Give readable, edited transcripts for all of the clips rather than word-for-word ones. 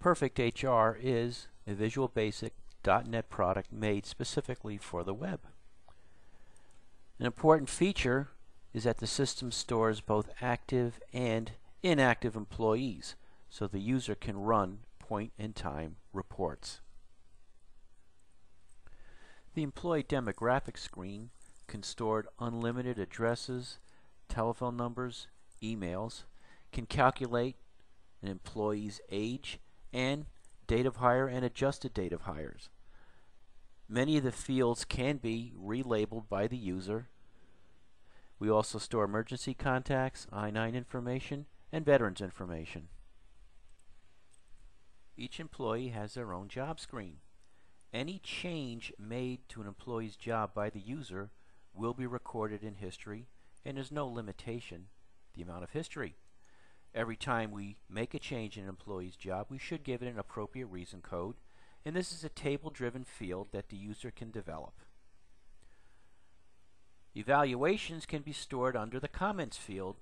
Perfect HR is a Visual Basic .NET product made specifically for the web. An important feature is that the system stores both active and inactive employees, so the user can run point-in-time reports. The employee demographic screen can store unlimited addresses, telephone numbers, emails, can calculate an employee's age and date of hire and adjusted date of hires. Many of the fields can be relabeled by the user. We also store emergency contacts, I-9 information, and veterans information. Each employee has their own job screen. Any change made to an employee's job by the user will be recorded in history, and there's no limitation the amount of history. Every time we make a change in an employee's job, we should give it an appropriate reason code, and this is a table-driven field that the user can develop. Evaluations can be stored under the comments field.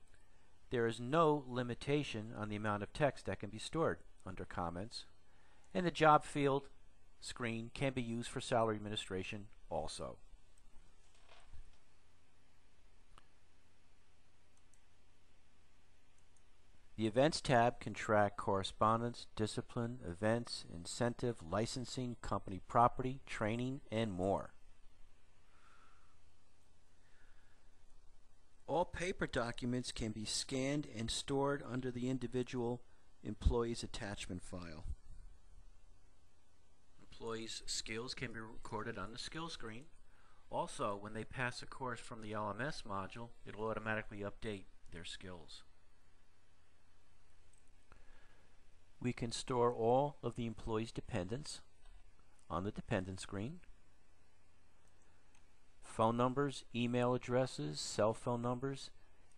There is no limitation on the amount of text that can be stored under comments, and the job field screen can be used for salary administration also. The Events tab can track correspondence, discipline, events, incentive, licensing, company property, training, and more. All paper documents can be scanned and stored under the individual employee's attachment file. Employees' skills can be recorded on the skills screen. Also, when they pass a course from the LMS module, it will automatically update their skills. We can store all of the employee's dependents on the dependent screen. Phone numbers, email addresses, cell phone numbers,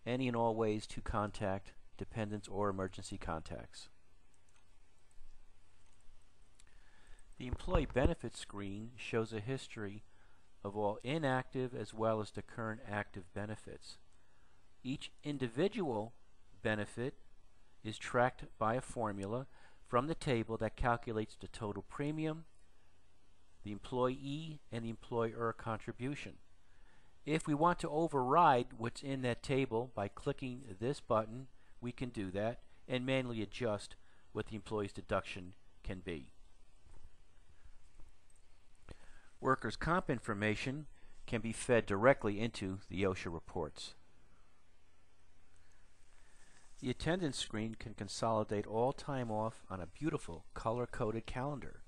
any and all ways to contact dependents or emergency contacts. The employee benefits screen shows a history of all inactive as well as the current active benefits. Each individual benefit is tracked by a formula from the table that calculates the total premium, the employee, and the employer contribution. If we want to override what's in that table by clicking this button, we can do that and manually adjust what the employee's deduction can be. Workers' comp information can be fed directly into the OSHA reports. The attendance screen can consolidate all time off on a beautiful color-coded calendar.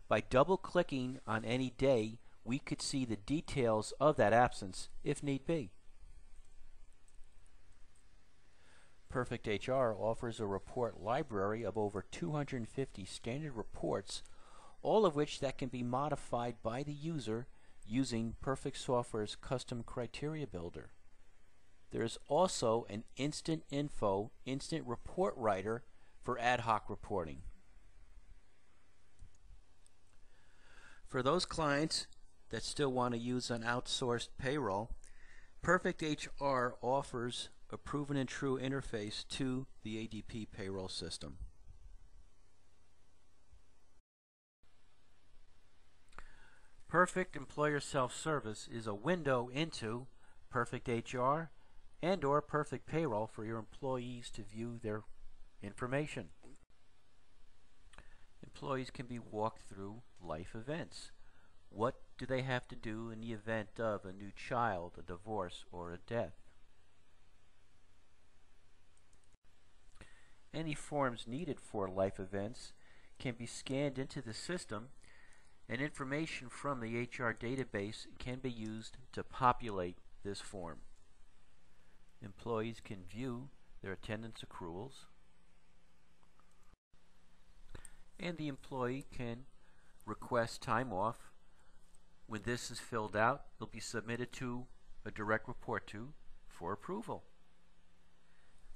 By double-clicking on any day, we could see the details of that absence if need be. Perfect HR offers a report library of over 250 standard reports, all of which that can be modified by the user using Perfect Software's custom criteria builder. There is also an instant info, instant report writer for ad hoc reporting. For those clients that still want to use an outsourced payroll, Perfect HR offers a proven and true interface to the ADP payroll system. Perfect Employer Self-Service is a window into Perfect HR and/or Perfect Payroll for your employees to view their information. Employees can be walked through life events. What do they have to do in the event of a new child, a divorce, or a death? Any forms needed for life events can be scanned into the system, and information from the HR database can be used to populate this form. Employees can view their attendance accruals, and the employee can request time off. When this is filled out, it'll be submitted to a direct report for approval.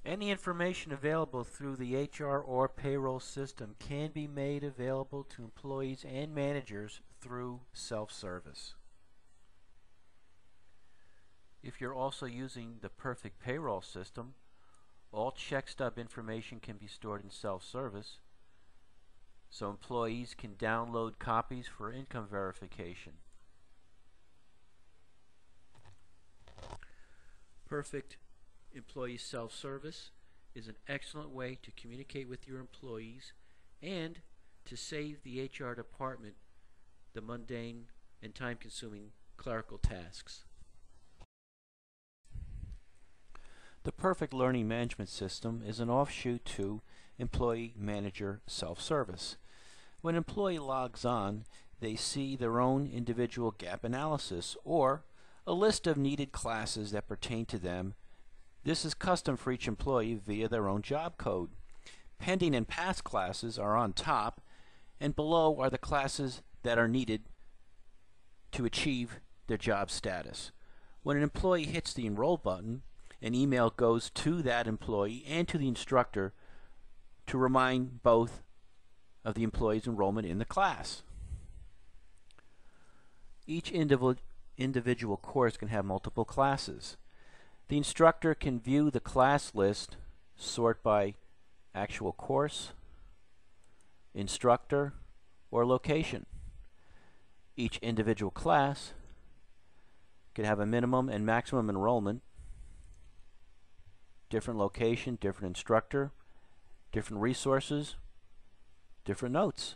Any information available through the HR or payroll system can be made available to employees and managers through self-service. If you're also using the Perfect Payroll system, all check stub information can be stored in self-service. so employees can download copies for income verification. Perfect employee self-service is an excellent way to communicate with your employees and to save the HR department the mundane and time-consuming clerical tasks. The Perfect Learning Management System is an offshoot to Employee Manager Self-Service. When an employee logs on, they see their own individual gap analysis or a list of needed classes that pertain to them. This is custom for each employee via their own job code. Pending and past classes are on top, and below are the classes that are needed to achieve their job status. When an employee hits the Enroll button, an email goes to that employee and to the instructor to remind both of the employee's enrollment in the class. Each individual course can have multiple classes. The instructor can view the class list, sort by actual course, instructor, or location. Each individual class can have a minimum and maximum enrollment, different location, different instructor, different resources, different notes.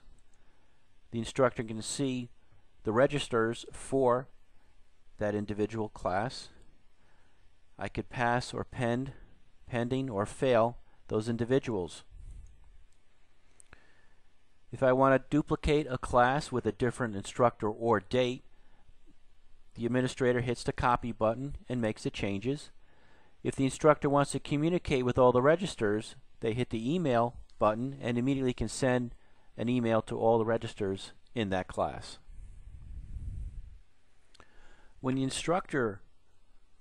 The instructor can see the registers for that individual class. I could pass or pending or fail those individuals. If I want to duplicate a class with a different instructor or date, the administrator hits the copy button and makes the changes. If the instructor wants to communicate with all the registers, they hit the email button and immediately can send an email to all the registers in that class. When the instructor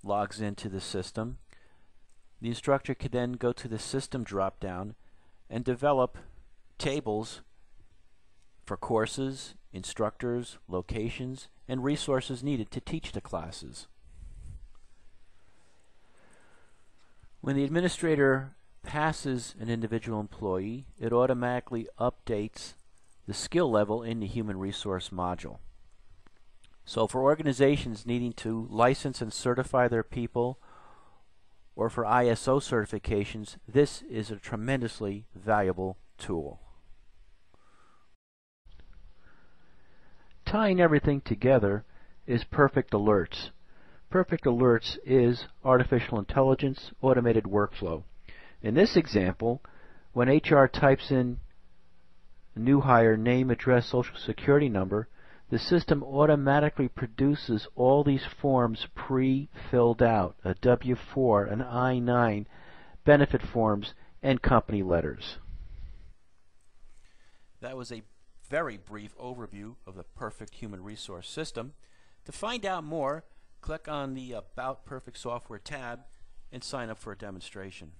logs into the system, the instructor could then go to the System drop-down and develop tables for courses, instructors, locations, and resources needed to teach the classes. When the administrator passes an individual employee, it automatically updates the skill level in the Human Resource module. So for organizations needing to license and certify their people, or for ISO certifications, this is a tremendously valuable tool. Tying everything together is Perfect Alerts. Perfect Alerts is artificial intelligence automated workflow. In this example, when HR types in a new hire name, address, social security number, the system automatically produces all these forms pre-filled out, a W-4, an I-9, benefit forms, and company letters. That was a very brief overview of the Perfect Human Resource System. To find out more, click on the About Perfect Software tab and sign up for a demonstration.